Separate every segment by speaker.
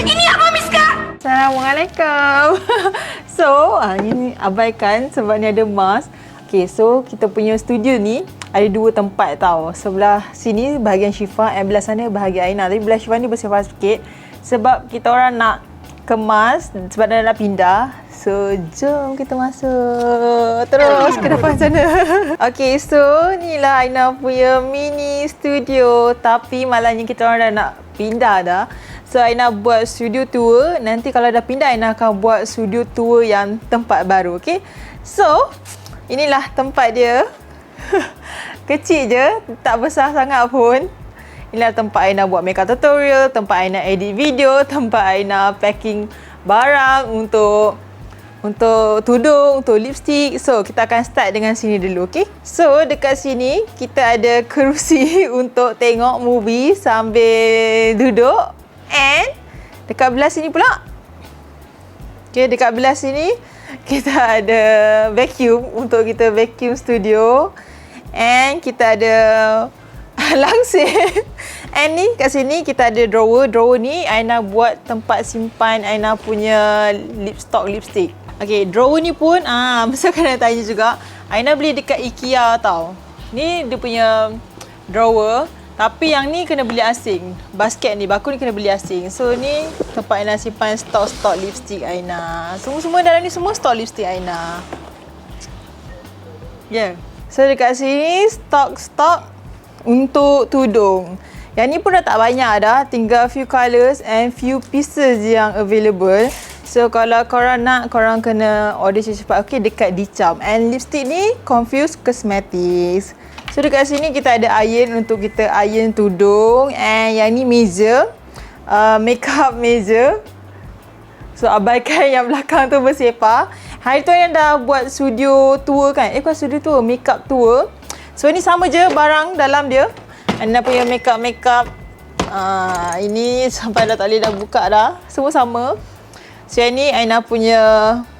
Speaker 1: Ini apa Miska?
Speaker 2: Assalamualaikum. So, ni abaikan sebab ni ada mask. Okay, so kita punya studio ni ada dua tempat tau. Sebelah sini bahagian Syifa, and belah sana bahagian Aina. Tapi belah Syifa ni bersifar sikit sebab kita orang nak kemas sebab dah nak pindah. So, jom kita masuk terus ke depan sana. Okay, so inilah Aina punya mini studio. Tapi malangnya kita orang dah nak pindah dah. So, Aina buat studio tour. Nanti kalau dah pindah, Aina akan buat studio tour yang tempat baru. Okay? So, inilah tempat dia. Kecil je, tak besar sangat pun. Inilah tempat Aina buat makeup tutorial, tempat Aina edit video, tempat Aina packing barang untuk tudung, untuk lipstick. So, kita akan start dengan sini dulu, okay? So, dekat sini kita ada kerusi untuk tengok movie sambil duduk. And dekat belah sini pula, okay, dekat belah sini kita ada vacuum untuk kita vacuum studio. And kita ada langsir. And ni kat sini kita ada drawer. Drawer ni Aina buat tempat simpan Aina punya lipstick. Okay, drawer ni pun masa kena tanya juga, Aina beli dekat IKEA tau. Ni dia punya drawer. Tapi yang ni kena beli asing. Basket ni, baku ni kena beli asing. So ni tempat Aina simpan stok-stok lipstick Aina. Semua dalam ni semua stok lipstick Aina. Yeah. So dekat sini stok-stok untuk tudung. Yang ni pun dah tak banyak dah. Tinggal few colours and few pieces yang available. So kalau korang nak, korang kena order cepat-cepat. Okay, dekat Dicam. And lipstick ni Confused Cosmetics. So dekat sini kita ada iron untuk kita iron tudung. And yang ni meja, makeup meja. So abaikan yang belakang tu bersepah. Hari tu yang dah buat studio tour kan. Bukan studio tour, makeup tour. So ini sama je barang dalam dia. Aina punya makeup. Ini sampai dah tak boleh dah buka dah. Semua sama. So yang ni Aina punya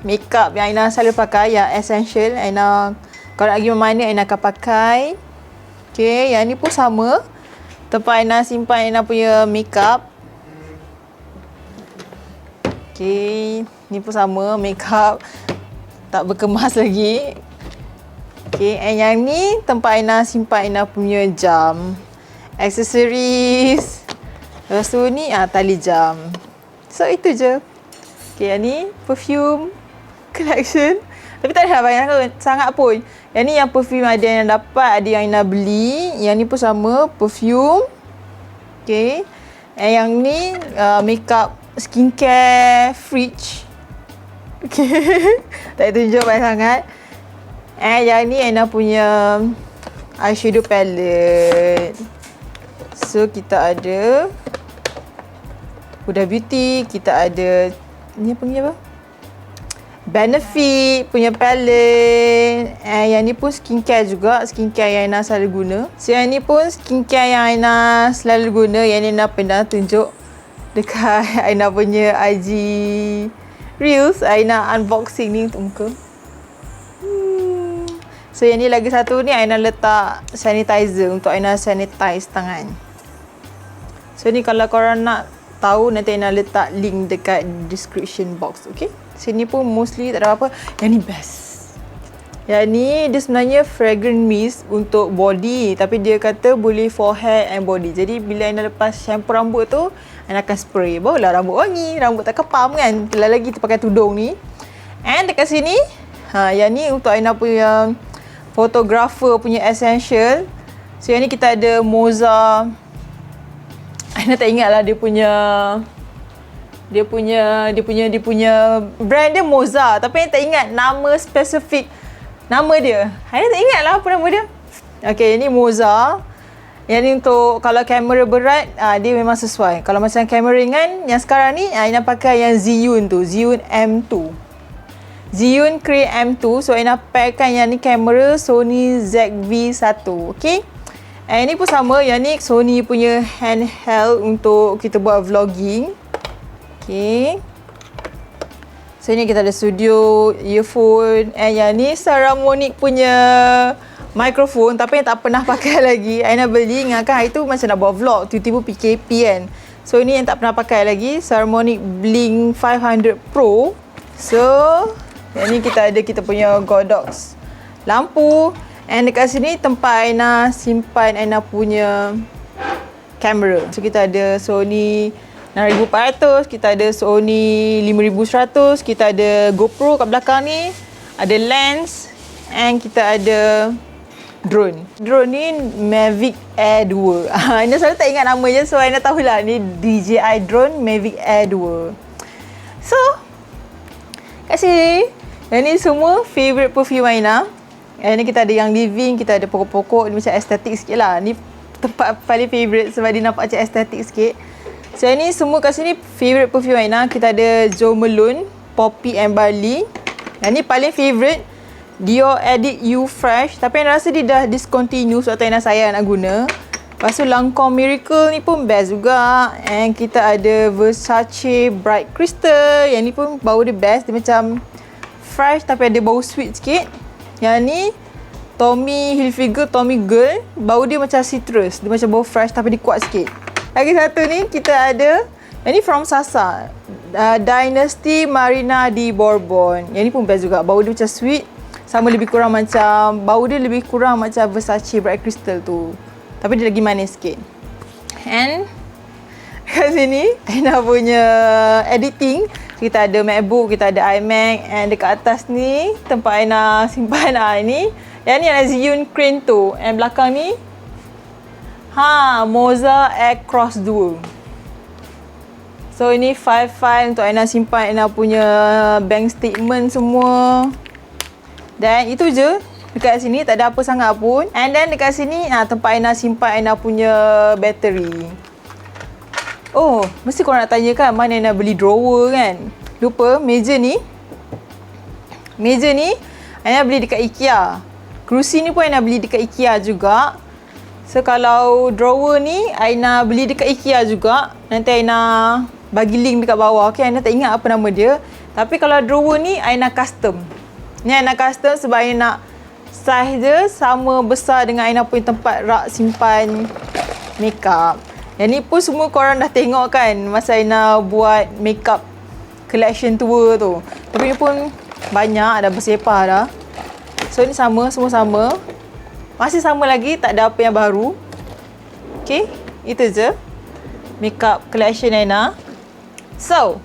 Speaker 2: makeup yang Aina selalu pakai, yang essential. Aina kalau nak pergi mana Aina akan pakai. Okay, yang ni pun sama. Tempat Aina simpan Aina punya makeup. Okay, ni pun sama, makeup. Tak berkemas lagi. Okay, and yang ni tempat Aina simpan Aina punya jam. Accessories. Lepas tu ni tali jam. So itu je. Okay, yang ni perfume collection. Tapi tak ada banyak sangat pun. Yang ni yang perfume ada yang dapat, ada yang Aina beli. Yang ni pun sama, perfume. Okay. And yang ni makeup skincare fridge. Okay. Tak tunjuk banyak sangat. And yang ni Aina punya eyeshadow palette. So kita ada Huda Beauty, kita ada ni apa? Benefit punya palette. Yang ni pun skincare juga. Skincare yang Aina selalu guna. So yang ni pun skincare yang Aina selalu guna. Yang ni Aina pernah tunjuk dekat Aina punya IG Reels. Aina unboxing ni untuk muka. So yang ni lagi satu ni Aina letak sanitizer untuk Aina sanitize tangan. So ni kalau korang nak tahu, nanti Aina letak link dekat description box. Okay. Sini pun mostly tak ada apa. Yang ni best. Yang ni dia sebenarnya fragrant mist untuk body. Tapi dia kata boleh for hair and body. Jadi bila Aina lepas shampoo rambut tu, Aina akan spray. Barulah rambut wangi. Rambut tak kepam kan. Lagi terpakai tudung ni. And dekat sini, yang ni untuk Aina punya photographer punya essential. So yang ni kita ada Moza. Aina tak ingat lah dia punya brand dia Moza, tapi Aina tak ingat nama spesifik nama dia. Aina tak ingat lah apa nama dia. Okay, ini Moza. Yang ni untuk kalau kamera berat, dia memang sesuai. Kalau macam kamera ringan, yang sekarang ni Aina pakai yang Zhiyun tu, Zhiyun M2. Zhiyun Crave M2. So Aina pakai yang ni kamera Sony ZV-1. Okay. Ini pun sama. Yang ni Sony punya handheld untuk kita buat vlogging. Okay. So ni kita ada studio, earphone. Yang ni Saramonic punya mikrofon, tapi yang tak pernah pakai lagi. Aina beli ingatkan hari tu macam nak buat vlog, tiba-tiba PKP kan. So ini yang tak pernah pakai lagi, Saramonic Blink 500 Pro. So yang ni kita punya Godox lampu. And dekat sini tempat Aina simpan Aina punya kamera. So kita ada Sony 6400, kita ada Sony 5100, kita ada GoPro kat belakang ni, ada lens, and kita ada drone. Drone ni Mavic Air 2. Aina selalu tak ingat nama je, so Aina tahulah ni DJI drone Mavic Air 2. So kat sini, yang ni semua favourite perfume Aina. Ni kita ada yang living, kita ada pokok-pokok, ni macam estetik sikit lah. Ni tempat paling favourite sebab dia nampak macam estetik sikit. So ni semua kat sini favourite perfume Aina. Kita ada Jo Malone Poppy and Barley. Yang ni paling favourite Dior Edit You Fresh. Tapi Aina rasa dia dah discontinue sebab Aina sayang nak guna. Lepas tu Lancome Miracle ni pun best juga. And kita ada Versace Bright Crystal. Yang ni pun bau dia best. Dia macam fresh tapi ada bau sweet sikit. Yang ni Tommy Hilfiger Tommy Girl, bau dia macam citrus. Dia macam bau fresh tapi dia kuat sikit. Lagi satu ni kita ada, yang ni from Sasa, Dynasty Marina di Bourbon. Yang ni pun best juga. Bau dia macam sweet, sama lebih kurang macam, bau dia lebih kurang macam Versace Bright Crystal tu, tapi dia lagi manis sikit. And kat sini Aina punya editing, kita ada MacBook, kita ada iMac, and dekat atas ni tempat Aina simpan ni. Yang ni adalah Zhiyun Crane tu. And belakang ni Moza Air Cross 2. So ini file-file untuk Aina simpan Aina punya bank statement semua. Dan itu je. Dekat sini tak ada apa sangat pun. And then dekat sini tempat Aina simpan Aina punya bateri. Oh, mesti korang nak tanya kan mana Aina beli drawer kan? Lupa, meja ni Aina beli dekat IKEA. Kerusi ni pun Aina beli dekat IKEA juga. So kalau drawer ni Aina beli dekat IKEA juga. Nanti Aina bagi link dekat bawah. Okay, Aina tak ingat apa nama dia. Tapi kalau drawer ni Aina custom. Ni Aina custom sebab Aina nak size dia sama besar dengan Aina punya tempat rak simpan makeup. Yang ni pun semua korang dah tengok kan masa Aina buat makeup collection tour tu. Tapi ni pun banyak, dah bersepah dah. So ni sama, semua sama. Masih sama lagi, tak ada apa yang baru. Okay, itu je makeup collection Aina. So,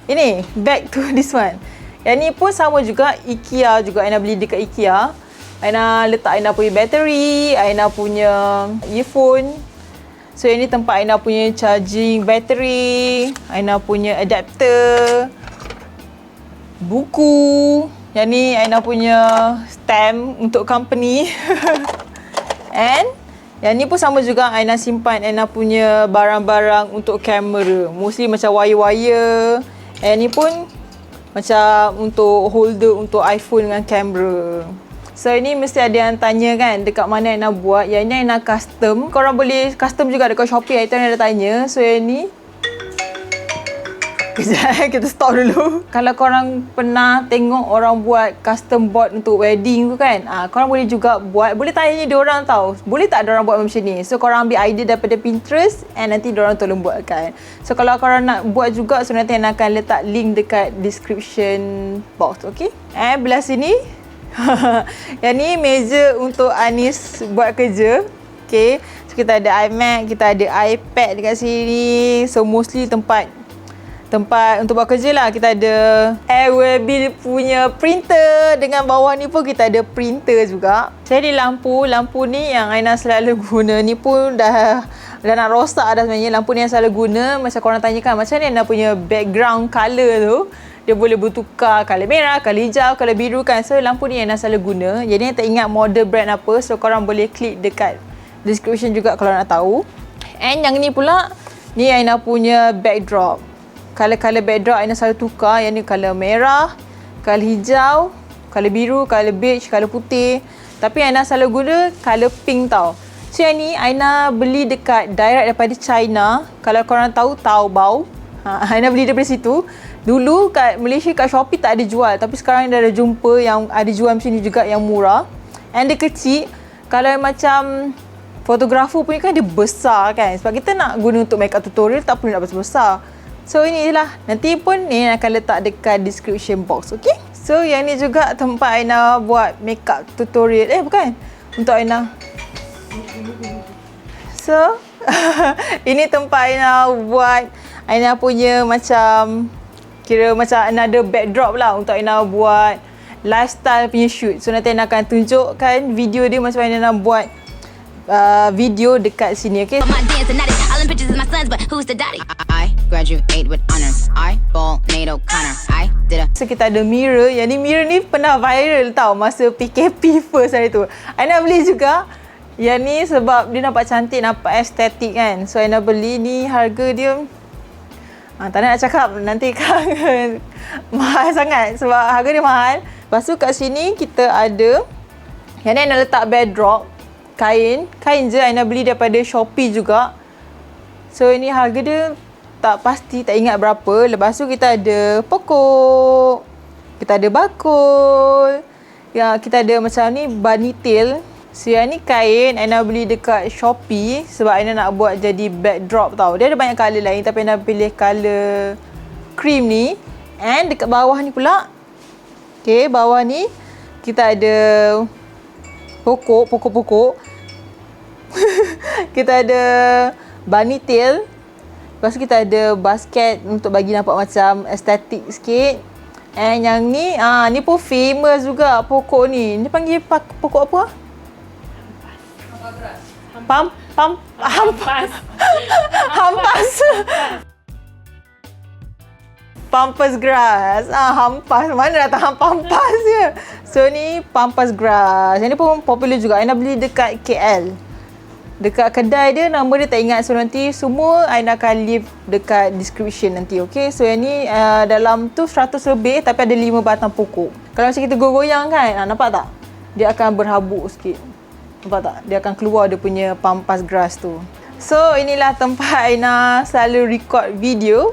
Speaker 2: ini back to this one. Yang ni pun sama juga, IKEA juga. Aina beli dekat IKEA. Aina letak Aina punya bateri, Aina punya earphone. So yang ni tempat Aina punya charging bateri, Aina punya adapter, buku. Yang ni Aina punya stamp untuk company. And yang ni pun sama juga, Aina simpan Aina punya barang-barang untuk kamera. Mostly macam wire-wire. And ni pun macam untuk holder untuk iPhone dengan kamera. So ini mesti ada yang tanya kan dekat mana Aina buat. Yang ni Aina custom. Korang boleh custom juga dekat Shopee. Itu Aina dah tanya. So yang ni kejap, kita stop dulu. Kalau korang pernah tengok orang buat custom board untuk wedding tu kan, korang boleh juga buat. Boleh tanya diorang tau, boleh tak diorang buat macam ni. So korang ambil idea daripada Pinterest and nanti diorang tolong buatkan. So kalau korang nak buat juga, so nanti Aina akan letak link dekat description box. Okay, belah sini yang ni meja untuk Anis buat kerja. Okay, so kita ada iMac, kita ada iPad dekat sini. So mostly tempat untuk buat kerja lah. Kita ada Airwell punya printer. Dengan bawah ni pun kita ada printer juga. Saya ada lampu ni yang Aina selalu guna. Ni pun dah nak rosak dah sebenarnya. Lampu ni yang selalu guna. Macam korang tanyakan macam ni Aina punya background colour tu, dia boleh bertukar colour merah, colour hijau, colour biru kan. So lampu ni Aina selalu guna. Jadi Aina tak ingat model brand apa, so korang boleh klik dekat description juga kalau nak tahu. And yang ni pula, ni Aina punya backdrop. Colour-colour backdrop Aina selalu tukar. Yang ni colour merah, colour hijau, colour biru, colour beige, colour putih. Tapi Aina selalu guna colour pink tau. So yang ni Aina beli dekat direct daripada China. Kalau korang tahu Taobao, Aina beli daripada situ. Dulu kat Malaysia, kat Shopee tak ada jual. Tapi sekarang dah ada jumpa yang ada jual macam ni juga, yang murah. And dia kecil. Kalau macam fotografer punya kan dia besar kan. Sebab kita nak guna untuk makeup tutorial tak perlu nak besar-besar. So inilah, nanti pun ni akan letak dekat description box, okay? So yang ni juga tempat Aina buat makeup tutorial. Bukan. Untuk Aina. So ini tempat Aina buat Aina punya macam kira macam another backdrop lah untuk Aina buat lifestyle punya shoot. So nanti Aina akan tunjukkan video dia macam mana Aina buat video dekat sini, okay? So kita ada mirror. Yang ni mirror ni pernah viral tau masa PKP first hari tu. Aina beli juga. Yang ni sebab dia nampak cantik, nampak estetik kan. So Aina beli ni, harga dia tak nak cakap, nanti kan mahal sangat sebab harga dia mahal. Lepas tu kat sini kita ada yang ni Aina letak backdrop. Kain je Aina beli daripada Shopee juga. So ini harga dia tak pasti, tak ingat berapa. Lepas tu kita ada pokok, kita ada bakul, ya, kita ada macam ni bunny tail. So yang ni kain Aina beli dekat Shopee sebab Aina nak buat jadi backdrop tau. Dia ada banyak colour lain tapi Aina pilih colour cream ni. And dekat bawah ni pula, okay, bawah ni kita ada pokok. Kita ada bunny tail. Lepas tu kita ada basket untuk bagi nampak macam estetik sikit. And yang ni, ni pun famous juga pokok ni. Ni panggil pokok apa? Hampas. Pampas grass. Hampas. Mana datang pampas je? So ni pampas grass. Yang ni pun popular juga. Aina beli dekat KL. Dekat kedai dia, nama dia tak ingat. So nanti semua Aina akan leave dekat description nanti, okay? So yang ni dalam tu 100 lebih tapi ada 5 batang pokok. Kalau macam kita goyang kan, nampak tak? Dia akan berhabuk sikit. Nampak tak? Dia akan keluar dia punya pampas grass tu. So inilah tempat Aina selalu record video.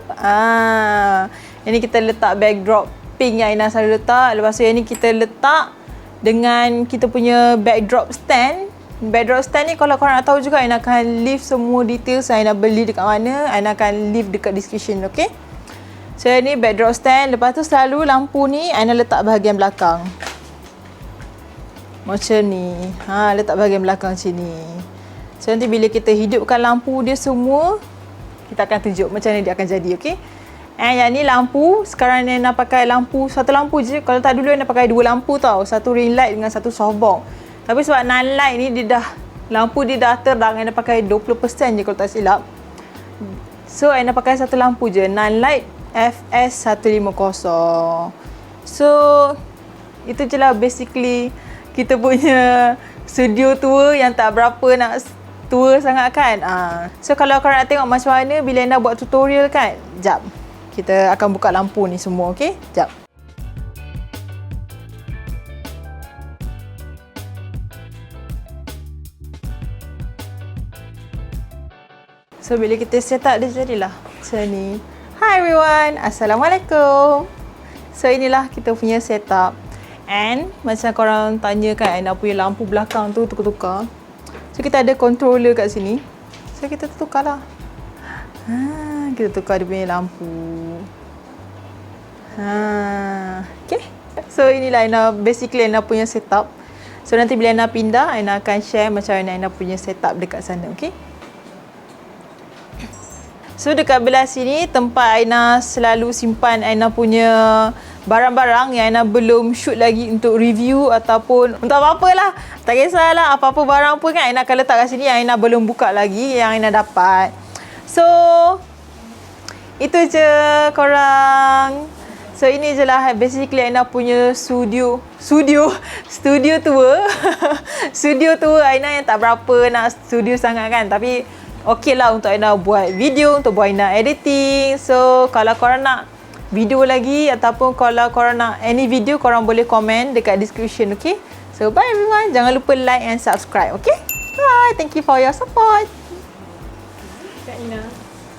Speaker 2: Ini kita letak backdrop pink yang Aina selalu letak. Lepas tu yang ni kita letak dengan kita punya backdrop stand. Backdrop stand ni kalau korang nak tahu juga, Aina akan leave semua details Aina beli dekat mana, Aina akan leave dekat description, okay? So ni backdrop stand. Lepas tu selalu lampu ni Aina letak bahagian belakang. Macam ni. Letak bahagian belakang macam ni. So nanti bila kita hidupkan lampu dia semua, kita akan tunjuk macam mana dia akan jadi, okay? And yang ni lampu. Sekarang Aina pakai lampu, satu lampu je. Kalau tak dulu Aina pakai 2 lampu tau. Satu ring light dengan satu softbox. Tapi sebab non light ni lampu dia dah terang, Aina pakai 20% je kalau tak silap. So Aina pakai satu lampu je, non light FS150. So itu je lah basically kita punya studio tua yang tak berapa nak tua sangat kan. So kalau korang nak tengok macam mana bila Aina buat tutorial kan, jap. Kita akan buka lampu ni semua, okay? Jap. So bila kita set up dia jadilah macam ni. Hi everyone, Assalamualaikum. So inilah kita punya setup. And macam korang tanya kan, Aina punya lampu belakang tu tukar-tukar. So kita ada controller kat sini. So kita tukar lah. Kita tukar dia punya lampu. Okay. So inilah basically Aina punya setup. So nanti bila Aina pindah, Aina akan share macam mana Aina punya setup dekat sana, okay? So dekat belah sini tempat Aina selalu simpan Aina punya barang-barang yang Aina belum shoot lagi untuk review ataupun untuk apa-apa lah. Tak kisahlah apa-apa barang pun kan Aina akan letak kat sini yang Aina belum buka lagi, yang Aina dapat. So itu je korang. So ini je lah basically Aina punya studio tua. Studio tua Aina yang tak berapa nak studio sangat kan, tapi okey lah untuk Aina buat video, untuk buat Aina editing. So kalau korang nak video lagi ataupun kalau korang nak any video, korang boleh komen dekat description, okay? So bye everyone, jangan lupa like and subscribe, okay? Bye, thank you for your support. Kak Ina.